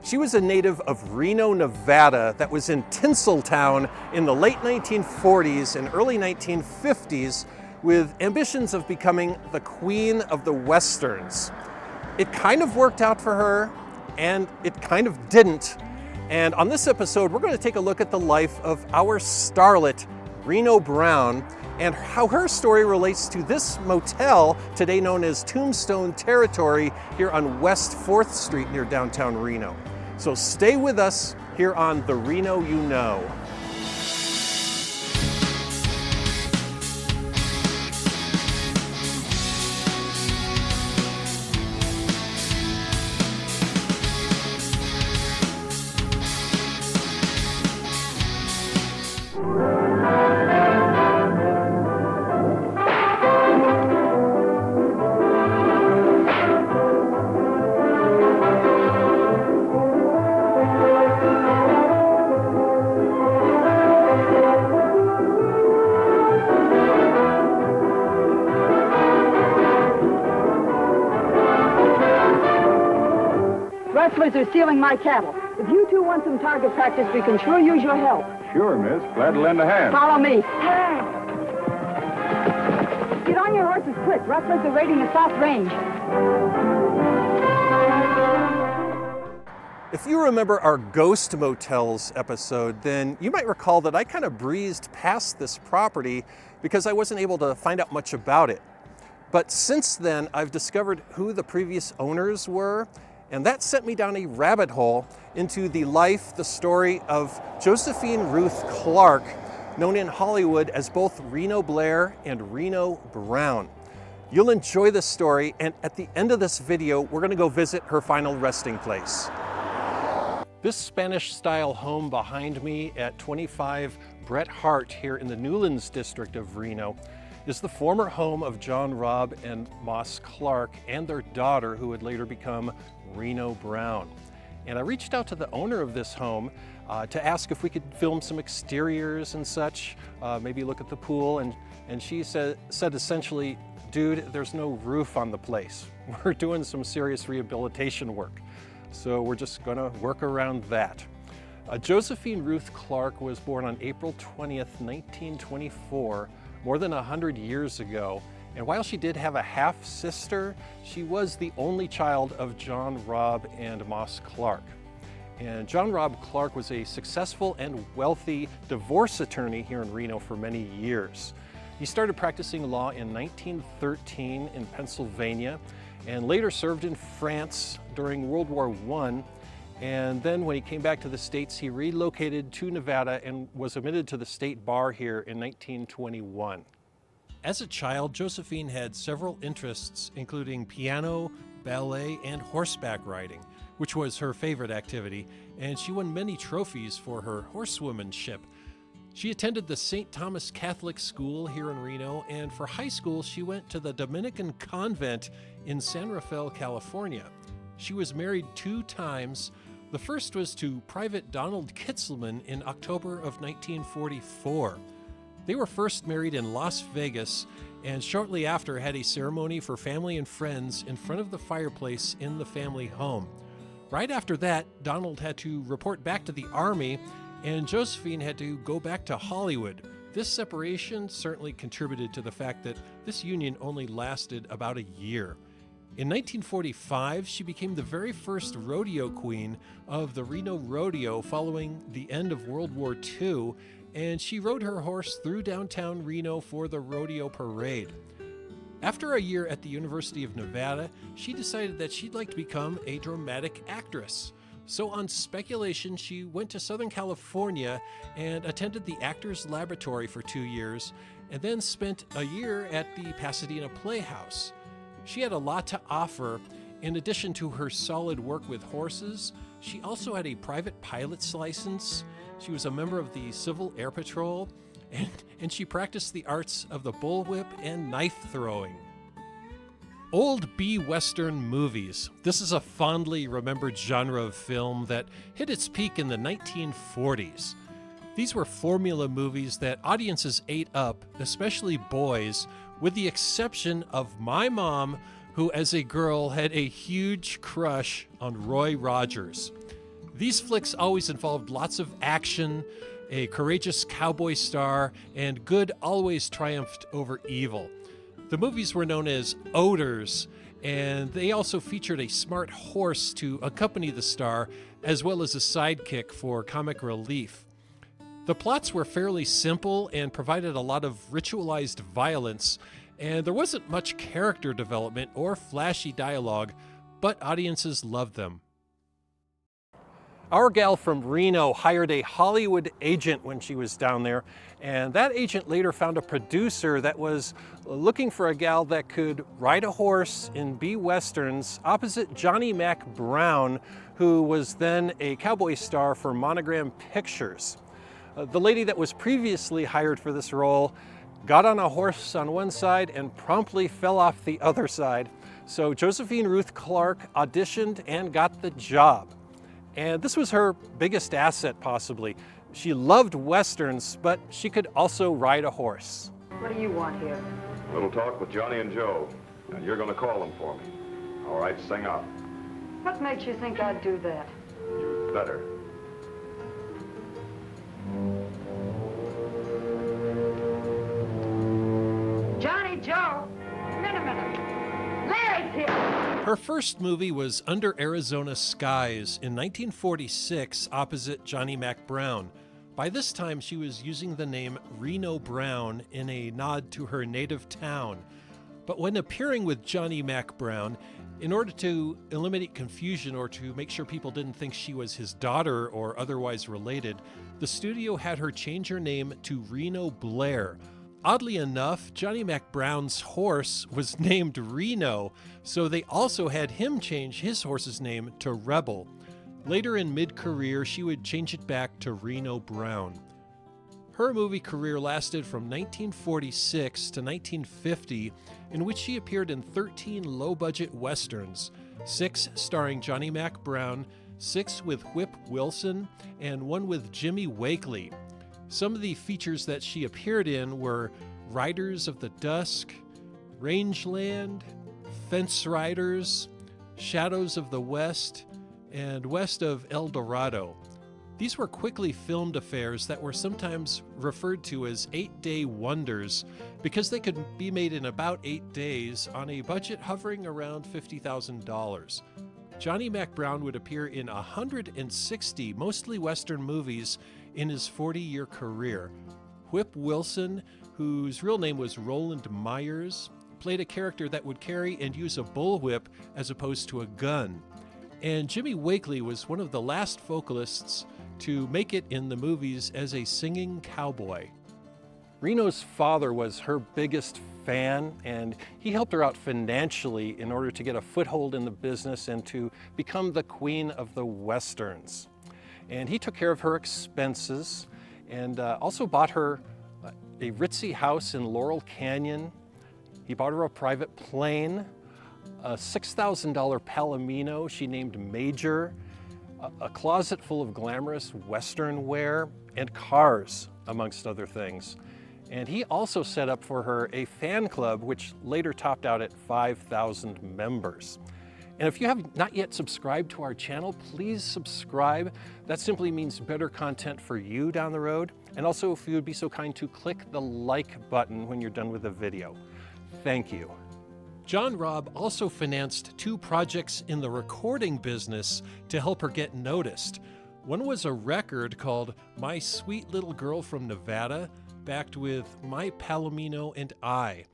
She was a native of Reno, Nevada that was in Tinseltown in the late 1940s and early 1950s with ambitions of becoming the queen of the Westerns. It kind of worked out for her, and it kind of didn't. And on this episode, we're going to take a look at the life of our starlet, Reno Brown, and how her story relates to this motel, today known as Tombstone Territory, here on West 4th Street near downtown Reno. So stay with us here on The Reno You Know. Rustlers are stealing my cattle. If you two want some target practice, we can sure use your help. Sure, miss. Glad to lend a hand. Follow me. Get on your horses quick. Rustlers are raiding the South Range. If you remember our Ghost Motels episode, then you might recall that I kind of breezed past this property because I wasn't able to find out much about it. But since then, I've discovered who the previous owners were, and that sent me down a rabbit hole into the life, the story of Josephine Ruth Clark, known in Hollywood as both Reno Blair and Reno Brown. You'll enjoy this story, and at the end of this video, we're gonna go visit her final resting place. This Spanish-style home behind me at 25 Bret Harte here in the Newlands district of Reno is the former home of John Robb and Moss Clark and their daughter, who would later become Reno Brown. And I reached out to the owner of this home to ask if we could film some exteriors and such, maybe look at the pool, and she said essentially, dude, there's no roof on the place. We're doing some serious rehabilitation work. So we're just gonna work around that. Josephine Ruth Clark was born on April 20th, 1924, more than 100 years ago. And while she did have a half-sister, she was the only child of John Robb and Moss Clark. And John Robb Clark was a successful and wealthy divorce attorney here in Reno for many years. He started practicing law in 1913 in Pennsylvania and later served in France during World War I. And then when he came back to the States, he relocated to Nevada and was admitted to the state bar here in 1921. As a child, Josephine had several interests, including piano, ballet, and horseback riding, which was her favorite activity, and she won many trophies for her horsewomanship. She attended the St. Thomas Catholic School here in Reno, and for high school, she went to the Dominican convent in San Rafael, California. She was married 2 times. The first was to Private Donald Kitzelman in October of 1944. They were first married in Las Vegas, and shortly after had a ceremony for family and friends in front of the fireplace in the family home. Right after that, Donald had to report back to the Army, and Josephine had to go back to Hollywood. This separation certainly contributed to the fact that this union only lasted about a year. In 1945, she became the very first rodeo queen of the Reno Rodeo following the end of World War II, and she rode her horse through downtown Reno for the rodeo parade. After a year at the University of Nevada, she decided that she'd like to become a dramatic actress. So on speculation, she went to Southern California and attended the Actors Laboratory for 2 years, and then spent a year at the Pasadena Playhouse. She had a lot to offer. In addition to her solid work with horses, she also had a private pilot's license. She was a member of the Civil Air Patrol, and she practiced the arts of the bullwhip and knife throwing. Old B-Western movies. This is a fondly remembered genre of film that hit its peak in the 1940s. These were formula movies that audiences ate up, especially boys, with the exception of my mom, who as a girl had a huge crush on Roy Rogers. These flicks always involved lots of action, a courageous cowboy star, and good always triumphed over evil. The movies were known as odors, and they also featured a smart horse to accompany the star, as well as a sidekick for comic relief. The plots were fairly simple and provided a lot of ritualized violence, and there wasn't much character development or flashy dialogue, but audiences loved them. Our gal from Reno hired a Hollywood agent when she was down there, and that agent later found a producer that was looking for a gal that could ride a horse in B westerns opposite Johnny Mack Brown, who was then a cowboy star for Monogram Pictures. The lady that was previously hired for this role got on a horse on one side and promptly fell off the other side. So Josephine Ruth Clark auditioned and got the job. And this was her biggest asset, possibly. She loved westerns, but she could also ride a horse. What do you want here? A little talk with Johnny and Joe, and you're going to call them for me. All right, sing up. What makes you think I'd do that? You better. Johnny, Joe, wait a minute. Larry's here. Her first movie was Under Arizona Skies in 1946 opposite Johnny Mack Brown. By this time, she was using the name Reno Brown in a nod to her native town. But when appearing with Johnny Mack Brown, in order to eliminate confusion or to make sure people didn't think she was his daughter or otherwise related, the studio had her change her name to Reno Blair. Oddly enough, Johnny Mack Brown's horse was named Reno, so they also had him change his horse's name to Rebel. Later in mid-career, she would change it back to Reno Brown. Her movie career lasted from 1946 to 1950, in which she appeared in 13 low-budget westerns, 6 starring Johnny Mack Brown, 6 with Whip Wilson, and 1 with Jimmy Wakely. Some of the features that she appeared in were Riders of the Dusk, Rangeland, Fence Riders, Shadows of the West, and West of El Dorado. These were quickly filmed affairs that were sometimes referred to as 8-day wonders because they could be made in about 8 days on a budget hovering around $50,000. Johnny Mack Brown would appear in 160 mostly Western movies in his 40-year career. Whip Wilson, whose real name was Roland Myers, played a character that would carry and use a bullwhip as opposed to a gun. And Jimmy Wakely was one of the last vocalists to make it in the movies as a singing cowboy. Reno's father was her biggest fan, and he helped her out financially in order to get a foothold in the business and to become the queen of the westerns. And he took care of her expenses and also bought her a ritzy house in Laurel Canyon. He bought her a private plane, a $6,000 Palomino she named Major, a closet full of glamorous Western wear, and cars, amongst other things. And he also set up for her a fan club, which later topped out at 5,000 members. And if you have not yet subscribed to our channel, please subscribe. That simply means better content for you down the road. And also, if you would be so kind to click the like button when you're done with the video. Thank you. John Robb also financed 2 projects in the recording business to help her get noticed. One was a record called My Sweet Little Girl from Nevada, backed with My Palomino and I.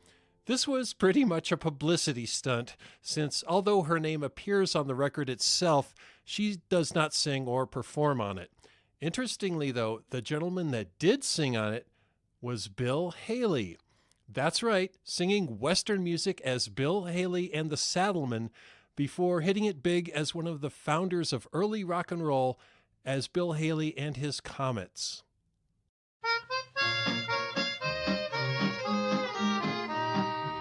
This was pretty much a publicity stunt, since although her name appears on the record itself, she does not sing or perform on it. Interestingly, though, the gentleman that did sing on it was Bill Haley. That's right, singing Western music as Bill Haley and the Saddlemen before hitting it big as one of the founders of early rock and roll as Bill Haley and his Comets.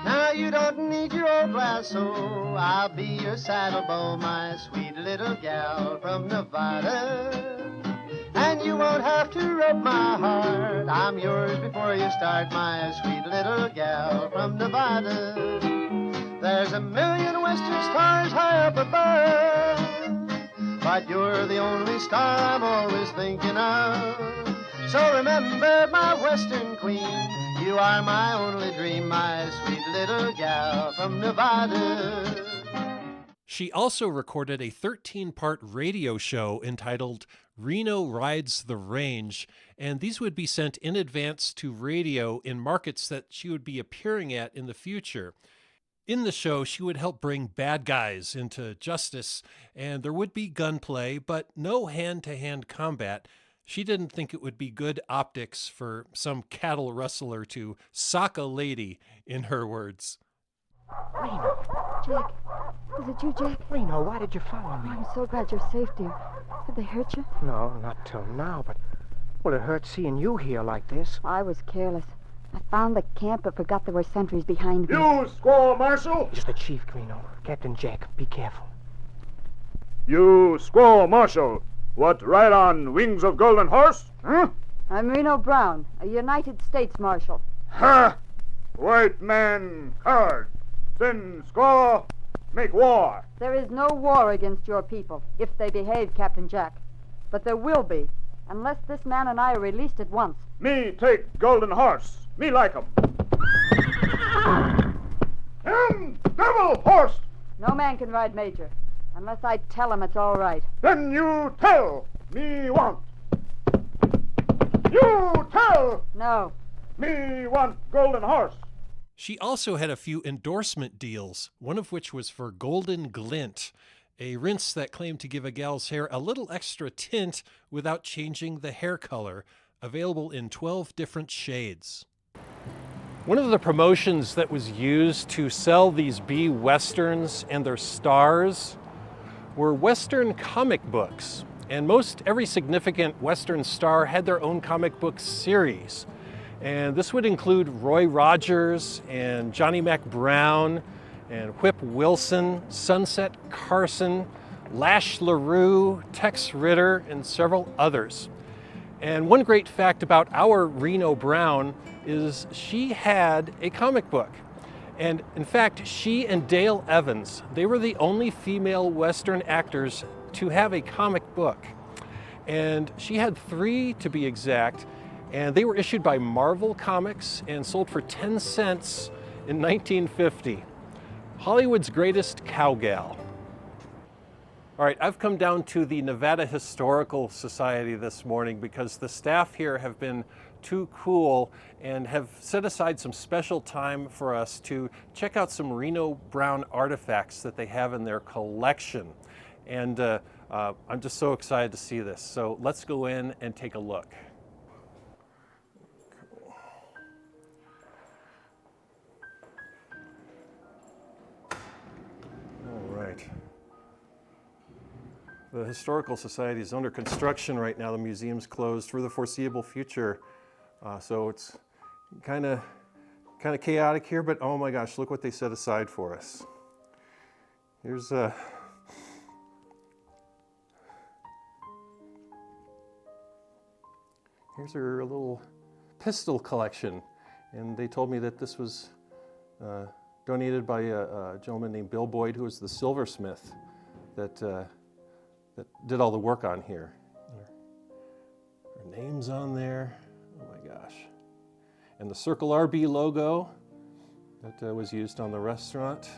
Now you don't need your old lasso, I'll be your saddlebow, my sweet little gal from Nevada. And you won't have to rub my heart, I'm yours before you start, my sweet little gal from Nevada. There's a million western stars high up above, but but you're the only star I'm always thinking of. So remember, my Western queen, you are my only dream, my sweet little gal from Nevada. She also recorded a 13-part radio show entitled Reno Rides the Range, and these would be sent in advance to radio in markets that she would be appearing at in the future. In the show, she would help bring bad guys into justice, and there would be gunplay, but no hand-to-hand combat. She didn't think it would be good optics for some cattle rustler to sock a lady, in her words. Reno. Jack, is it you, Jack? Reno, why did you follow me? I'm so glad you're safe, dear. Did they hurt you? No, not till now, but... Well, it hurts seeing you here like this. I was careless. I found the camp but forgot there were sentries behind me. You, Squaw Marshal! It's the chief, Reno. Captain Jack, be careful. You, Squaw Marshal! What, ride on wings of golden horse? Huh? I'm Reno Brown, a United States Marshal. Ha! White man coward. Then, Squaw, make war. There is no war against your people, if they behave, Captain Jack. But there will be, unless this man and I are released at once. Me take golden horse. Me like 'em. Him devil horse. No man can ride Major, unless I tell him it's all right. Then you tell. Me want. You tell. No. Me want golden horse. She also had a few endorsement deals, one of which was for Golden Glint, a rinse that claimed to give a gal's hair a little extra tint without changing the hair color, available in 12 different shades. One of the promotions that was used to sell these B westerns and their stars were Western comic books, and most every significant Western star had their own comic book series. And this would include Roy Rogers and Johnny Mack Brown and Whip Wilson, Sunset Carson, Lash LaRue, Tex Ritter, and several others. And one great fact about our Reno Brown is she had a comic book. And in fact, she and Dale Evans, they were the only female Western actors to have a comic book. And she had 3 to be exact, and they were issued by Marvel Comics and sold for 10 cents in 1950. Hollywood's greatest cowgal. All right, I've come down to the Nevada Historical Society this morning because the staff here have been too cool and have set aside some special time for us to check out some Reno Brown artifacts that they have in their collection. And I'm just so excited to see this. So let's go in and take a look. The Historical Society is under construction right now. The museum's closed for the foreseeable future. So it's kind of chaotic here, but oh my gosh, look what they set aside for us. Here's her little pistol collection. And they told me that this was donated by a gentleman named Bill Boyd, who was the silversmith that did all the work on here. Her name's on there. Oh my gosh. And the Circle RB logo that was used on the restaurant.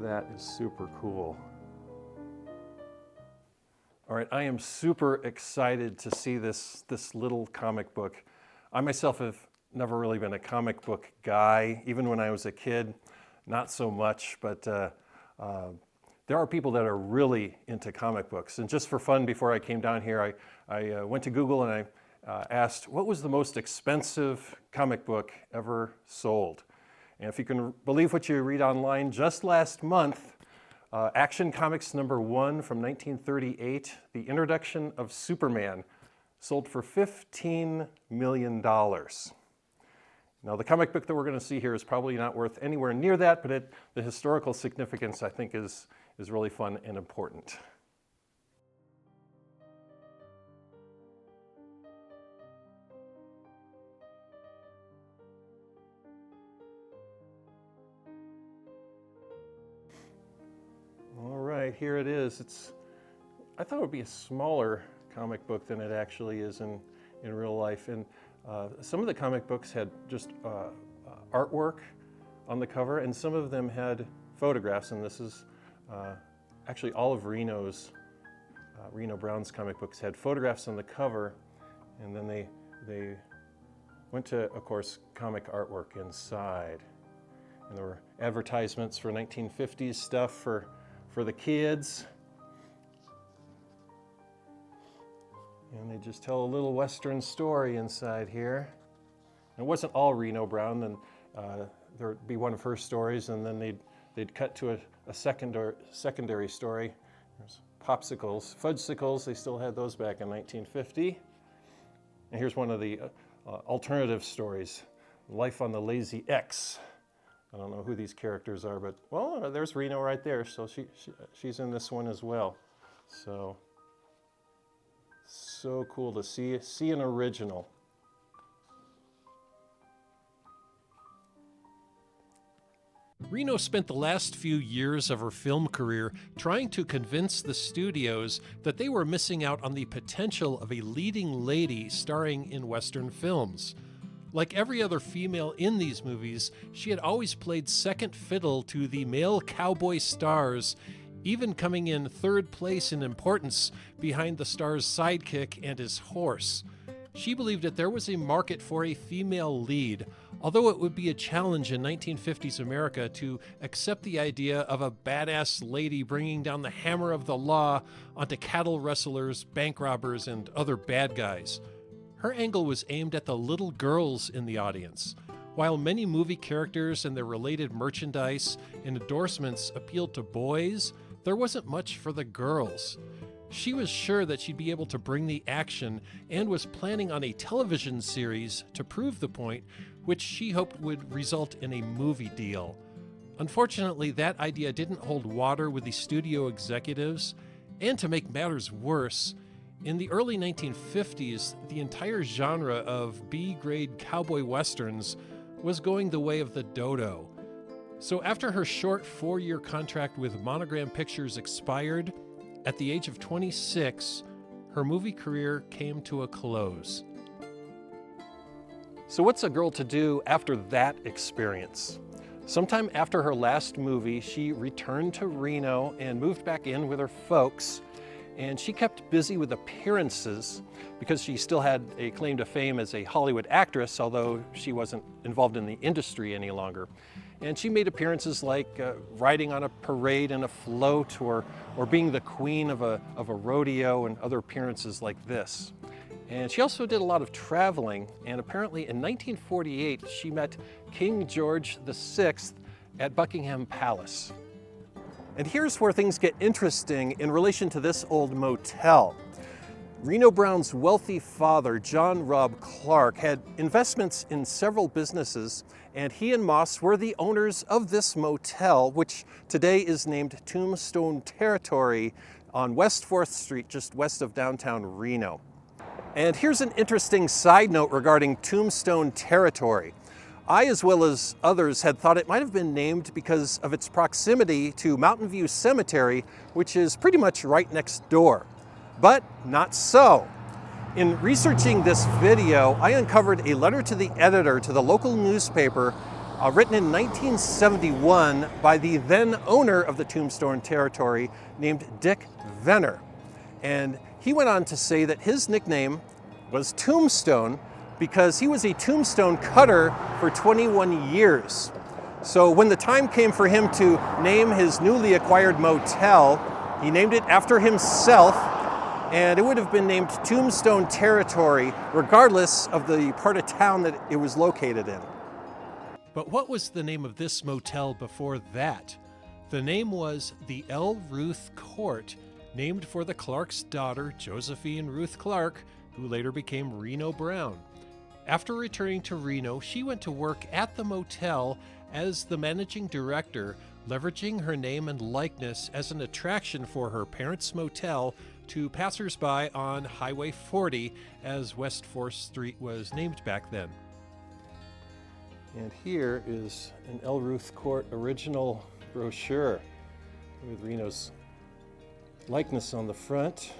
That is super cool. All right, I am super excited to see this little comic book. I myself have never really been a comic book guy, even when I was a kid. Not so much, but there are people that are really into comic books. And just for fun, before I came down here, I went to Google and I asked, what was the most expensive comic book ever sold? And if you can believe what you read online, just last month, Action Comics #1 from 1938, The Introduction of Superman, sold for $15 million. Now, the comic book that we're going to see here is probably not worth anywhere near that, but the historical significance, I think, is really fun and important. right here it is. I thought it would be a smaller comic book than it actually is in real life. And some of the comic books had just artwork on the cover, and some of them had photographs. And this is actually all of Reno Brown's comic books had photographs on the cover, and then they went to, of course, comic artwork inside. And there were advertisements for 1950s stuff for the kids. And they just tell a little Western story inside here. And it wasn't all Reno Brown, and there would be one of her stories, and then they'd cut to a secondary story. There's popsicles, fudgesicles, they still had those back in 1950. And here's one of the alternative stories, Life on the Lazy X. I don't know who these characters are, but, well, there's Reno right there, so she's in this one as well. So cool to see an original. Reno spent the last few years of her film career trying to convince the studios that they were missing out on the potential of a leading lady starring in Western films. Like every other female in these movies, she had always played second fiddle to the male cowboy stars, even coming in third place in importance behind the star's sidekick and his horse. She believed that there was a market for a female lead, although it would be a challenge in 1950s America to accept the idea of a badass lady bringing down the hammer of the law onto cattle rustlers, bank robbers, and other bad guys. Her angle was aimed at the little girls in the audience. While many movie characters and their related merchandise and endorsements appealed to boys, there wasn't much for the girls. She was sure that she'd be able to bring the action and was planning on a television series to prove the point, which she hoped would result in a movie deal. Unfortunately, that idea didn't hold water with the studio executives, and to make matters worse, in the early 1950s, the entire genre of B-grade cowboy westerns was going the way of the dodo. So after her short 4-year contract with Monogram Pictures expired, at the age of 26, her movie career came to a close. So what's a girl to do after that experience? Sometime after her last movie, she returned to Reno and moved back in with her folks. And she kept busy with appearances because she still had a claim to fame as a Hollywood actress, although she wasn't involved in the industry any longer. And she made appearances like riding on a parade in a float or being the queen of a rodeo and other appearances like this. And she also did a lot of traveling, and apparently in 1948 she met King George VI at Buckingham Palace. And here's where things get interesting in relation to this old motel. Reno Brown's wealthy father, John Robb Clark, had investments in several businesses, and he and Moss were the owners of this motel, which today is named Tombstone Territory on West 4th Street, just west of downtown Reno. And here's an interesting side note regarding Tombstone Territory. I, as well as others, had thought it might have been named because of its proximity to Mountain View Cemetery, which is pretty much right next door. But not so. In researching this video, I uncovered a letter to the editor to the local newspaper written in 1971 by the then owner of the Tombstone Territory named Dick Venner. And he went on to say that his nickname was Tombstone because he was a tombstone cutter for 21 years. So when the time came for him to name his newly acquired motel, he named it after himself, and it would have been named Tombstone Territory regardless of the part of town that it was located in. But what was the name of this motel before that? The name was the L. Ruth Court, named for the Clark's daughter, Josephine Ruth Clark, who later became Reno Brown. After returning to Reno, she went to work at the motel as the managing director, leveraging her name and likeness as an attraction for her parents' motel to passersby on Highway 40, as West 4th Street was named back then. And here is an L. Ruth Court original brochure with Reno's likeness on the front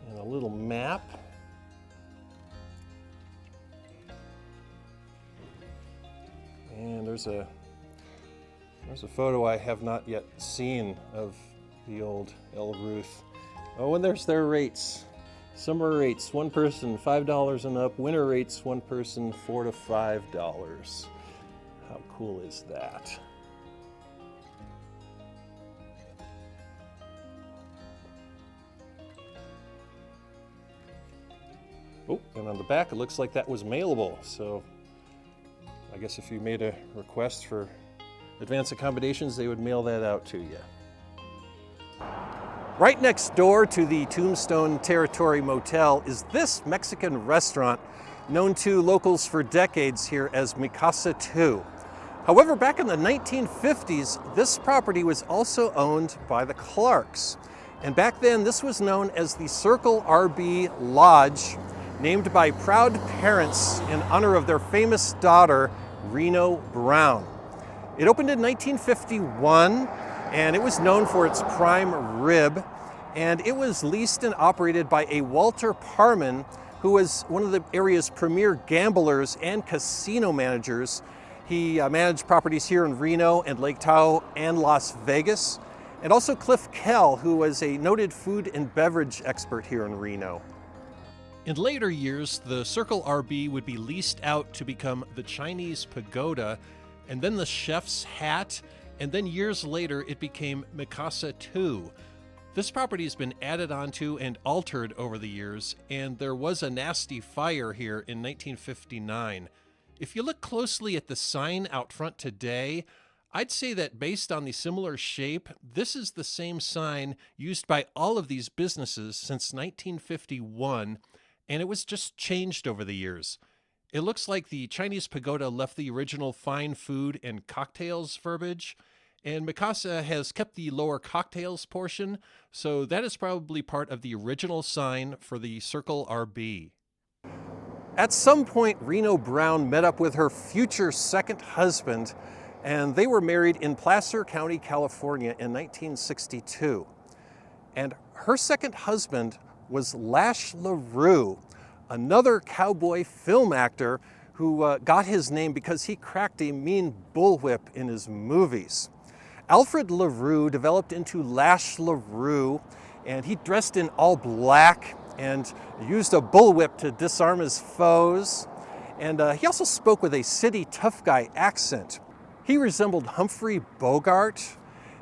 and a little map. And there's a photo I have not yet seen of the old LaRue. Oh, and there's their rates. Summer rates, one person $5 and up. Winter rates, one person $4 to $5. How cool is that? Oh, and on the back it looks like that was mailable. So I guess if you made a request for advance accommodations, they would mail that out to you. Right next door to the Tombstone Territory Motel is this Mexican restaurant known to locals for decades here as Mi Casa 2. However, back in the 1950s, this property was also owned by the Clarks. And back then, this was known as the Circle RB Lodge, named by proud parents in honor of their famous daughter, Reno Brown. It opened in 1951, and it was known for its prime rib, and it was leased and operated by a Walter Parman, who was one of the area's premier gamblers and casino managers. He managed properties here in Reno and Lake Tahoe and Las Vegas, and also Cliff Kell, who was a noted food and beverage expert here in Reno. In later years, the Circle RB would be leased out to become the Chinese Pagoda, and then the Chef's Hat, and then years later it became Mi Casa 2. This property has been added onto and altered over the years, and there was a nasty fire here in 1959. If you look closely at the sign out front today, I'd say that based on the similar shape, this is the same sign used by all of these businesses since 1951, and it was just changed over the years. It looks like the Chinese Pagoda left the original fine food and cocktails verbiage, and Mi Casa has kept the lower cocktails portion, so that is probably part of the original sign for the Circle RB. At some point, Reno Brown met up with her future second husband, and they were married in Placer County, California in 1962. And her second husband was Lash LaRue, another cowboy film actor who got his name because he cracked a mean bullwhip in his movies. Alfred LaRue developed into Lash LaRue, and he dressed in all black and used a bullwhip to disarm his foes. And he also spoke with a city tough guy accent. He resembled Humphrey Bogart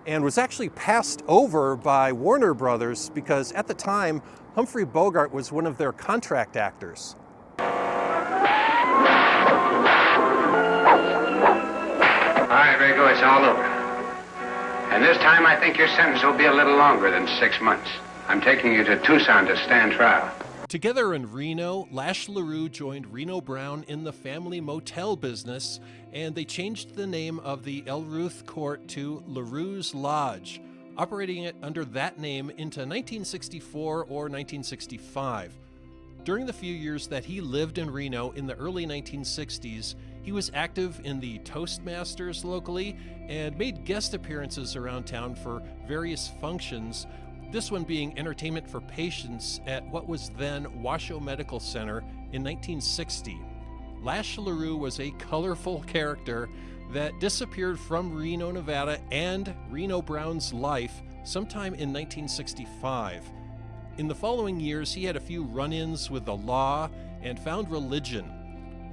and was actually passed over by Warner Brothers because at the time, Humphrey Bogart was one of their contract actors. All right, Rico, it's all over. And this time I think your sentence will be a little longer than 6 months. I'm taking you to Tucson to stand trial. Together in Reno, Lash LaRue joined Reno Brown in the family motel business, and they changed the name of the LaRue Court to LaRue's Lodge, operating it under that name into 1964 or 1965. During the few years that he lived in Reno in the early 1960s, he was active in the Toastmasters locally and made guest appearances around town for various functions, this one being entertainment for patients at what was then Washoe Medical Center in 1960. Lash LaRue was a colorful character that disappeared from Reno, Nevada and Reno Brown's life sometime in 1965. In the following years, he had a few run-ins with the law and found religion.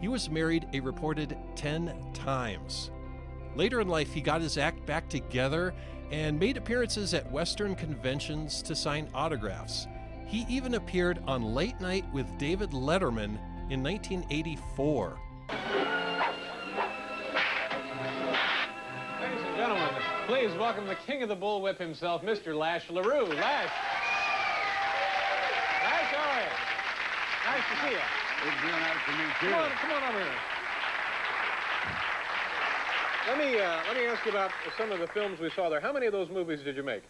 He was married a reported 10 times. Later in life, he got his act back together and made appearances at Western conventions to sign autographs. He even appeared on Late Night with David Letterman in 1984. Ladies and gentlemen, please welcome the king of the bullwhip himself, Mr. Lash LaRue. Lash. Lash, how are you? Nice to see you. It's real nice to meet you. Come on over here. Let me ask you about some of the films we saw there. How many of those movies did you make?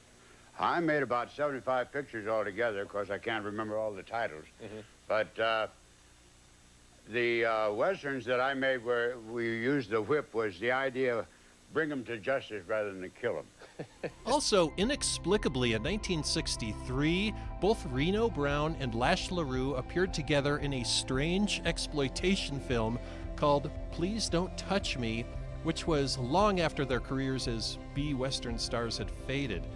I made about 75 pictures altogether. Of course, I can't remember all the titles. Mm-hmm. But the westerns that I made where we used the whip was the idea bring them to justice rather than kill them. Also, inexplicably, in 1963, both Reno Brown and Lash LaRue appeared together in a strange exploitation film called Please Don't Touch Me, which was long after their careers as B-Western stars had faded.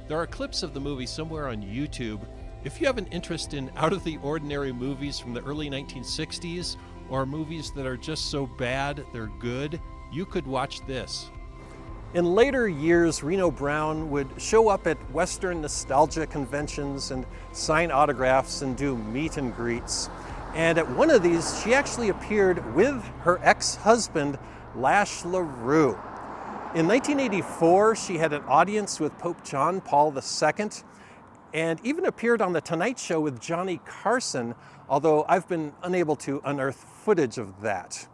There are clips of the movie somewhere on YouTube. If you have an interest in out-of-the-ordinary movies from the early 1960s, or movies that are just so bad they're good, you could watch this. In later years, Reno Brown would show up at Western nostalgia conventions and sign autographs and do meet and greets. And at one of these, she actually appeared with her ex-husband, Lash LaRue. In 1984, she had an audience with Pope John Paul II and even appeared on The Tonight Show with Johnny Carson, although I've been unable to unearth footage of that.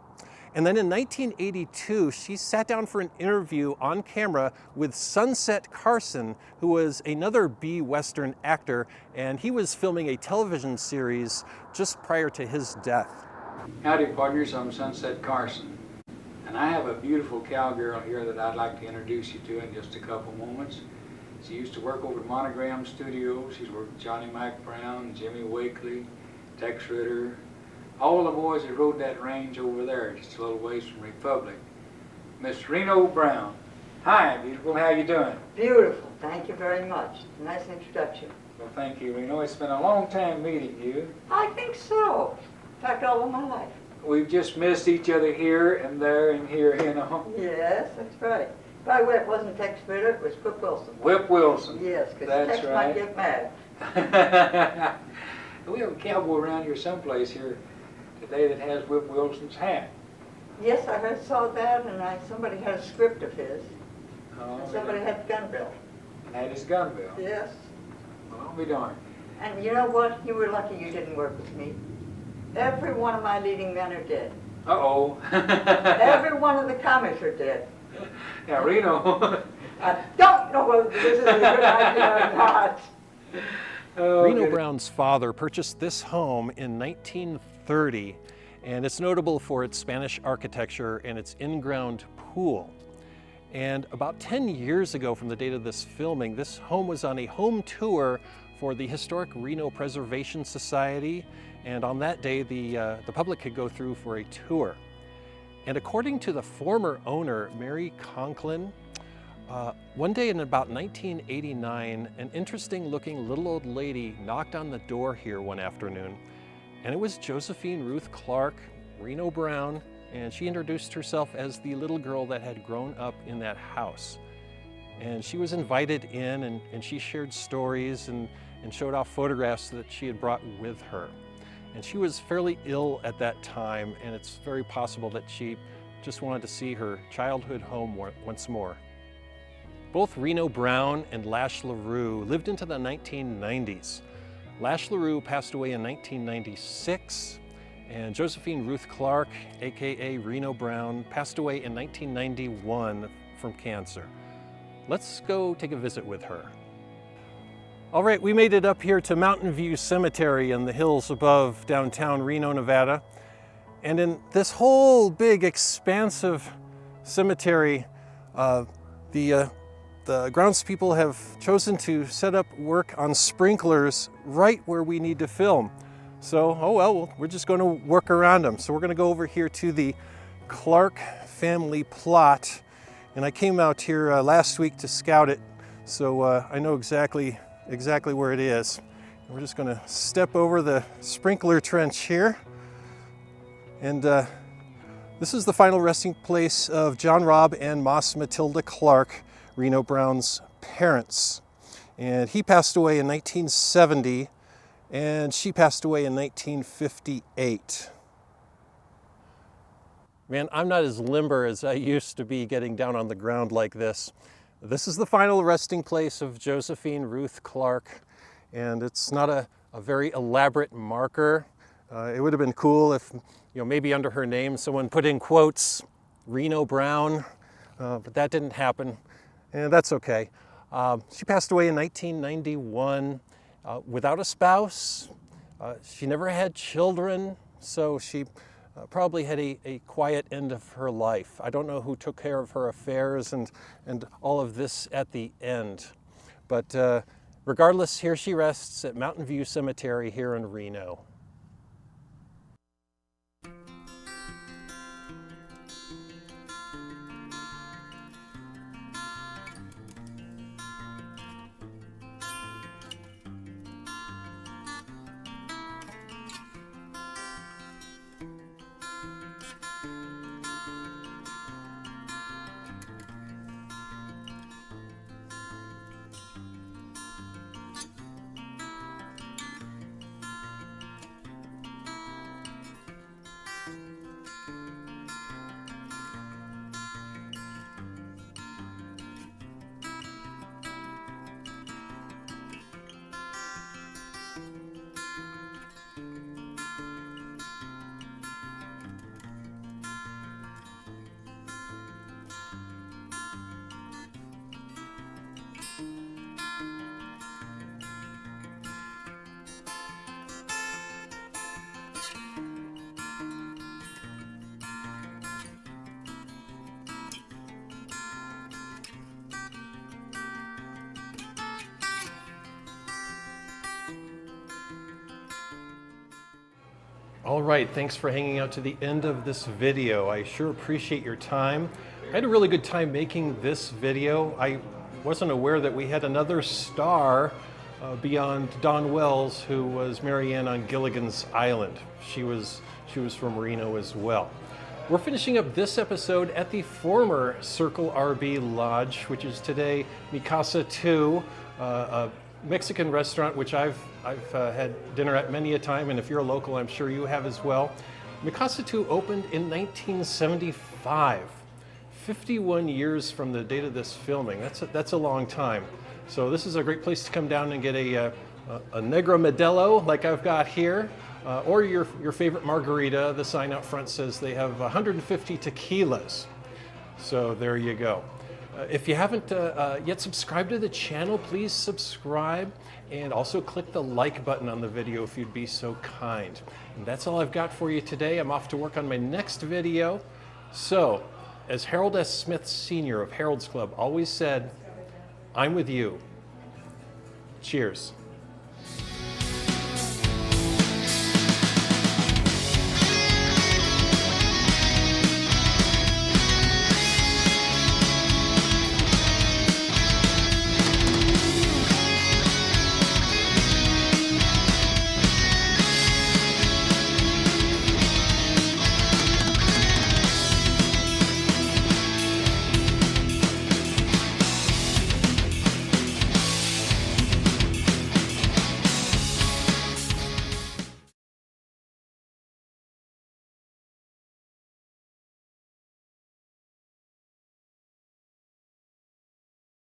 And then in 1982, she sat down for an interview on camera with Sunset Carson, who was another B-Western actor, and he was filming a television series just prior to his death. Howdy, partners. I'm Sunset Carson, and I have a beautiful cowgirl here that I'd like to introduce you to in just a couple moments. She used to work over at Monogram Studios. She's worked with Johnny Mack Brown, Jimmy Wakely, Tex Ritter, all the boys that rode that range over there, just a little ways from Republic. Miss Reno Brown. Hi, beautiful. How you doing? Beautiful. Thank you very much. Nice introduction. Well, thank you, Reno. It's been a long time meeting you. I think so. In fact, all of my life. We've just missed each other here and there and here, you know. Yes, that's right. By the way, it wasn't Tex Ritter, it was Whip Wilson. Whip Wilson. Yes, because That's Tex right. might get mad. We have a cowboy around here someplace here today that has Whip Wilson's hat. Yes, I saw that, and somebody had a script of his. Oh, And somebody had gun bill. And had his gun bill. Yes. Well, I'll be darned. And you know what? You were lucky you didn't work with me. Every one of my leading men are dead. Uh-oh. Every one of the comics are dead. Now, Reno. I don't know whether this is a good idea or not. Oh, Reno goodness. Brown's father purchased this home in 1930, and it's notable for its Spanish architecture and its in-ground pool. And about 10 years ago from the date of this filming, this home was on a home tour for the Historic Reno Preservation Society, and on that day the public could go through for a tour. And according to the former owner, Mary Conklin, one day in about 1989, an interesting looking little old lady knocked on the door here one afternoon, and it was Josephine Ruth Clark, Reno Brown, and she introduced herself as the little girl that had grown up in that house. And she was invited in, and she shared stories and showed off photographs that she had brought with her. And she was fairly ill at that time, and it's very possible that she just wanted to see her childhood home once more. Both Reno Brown and Lash LaRue lived into the 1990s. Lash LaRue passed away in 1996, and Josephine Ruth Clark, aka Reno Brown, passed away in 1991 from cancer. Let's go take a visit with her. All right, we made it up here to Mountain View Cemetery in the hills above downtown Reno, Nevada. And in this whole big, expansive cemetery, the groundspeople have chosen to set up work on sprinklers right where we need to film. So, oh well, we're just going to work around them. So we're going to go over here to the Clark family plot. And I came out here last week to scout it, so I know exactly where it is. We're just going to step over the sprinkler trench here. And this is the final resting place of John Robb and Moss Matilda Clark, Reno Brown's parents. And he passed away in 1970, and she passed away in 1958. Man, I'm not as limber as I used to be getting down on the ground like this. This is the final resting place of Josephine Ruth Clark, and it's not a very elaborate marker. It would have been cool if, maybe under her name someone put in quotes, Reno Brown, but that didn't happen, and that's okay. She passed away in 1991 without a spouse. She never had children, so she probably had a quiet end of her life. I don't know who took care of her affairs and all of this at the end. But regardless, here she rests at Mountain View Cemetery here in Reno. All right, thanks for hanging out to the end of this video. I sure appreciate your time. I had a really good time making this video. I wasn't aware that we had another star beyond Dawn Wells, who was Mary Ann on Gilligan's Island. She was from Reno as well. We're finishing up this episode at the former Circle RB Lodge, which is today Mi Casa 2, a Mexican restaurant which I've had dinner at many a time, and if you're a local, I'm sure you have as well. Mi Casa 2 opened in 1975, 51 years from the date of this filming. That's a long time. So this is a great place to come down and get a Negro Modelo like I've got here, or your favorite margarita. The sign out front says they have 150 tequilas. So there you go. If you haven't yet subscribed to the channel, please subscribe, and also click the like button on the video if you'd be so kind. And that's all I've got for you today. I'm off to work on my next video. So, as Harold S. Smith Sr. of Harold's Club always said, I'm with you. Cheers.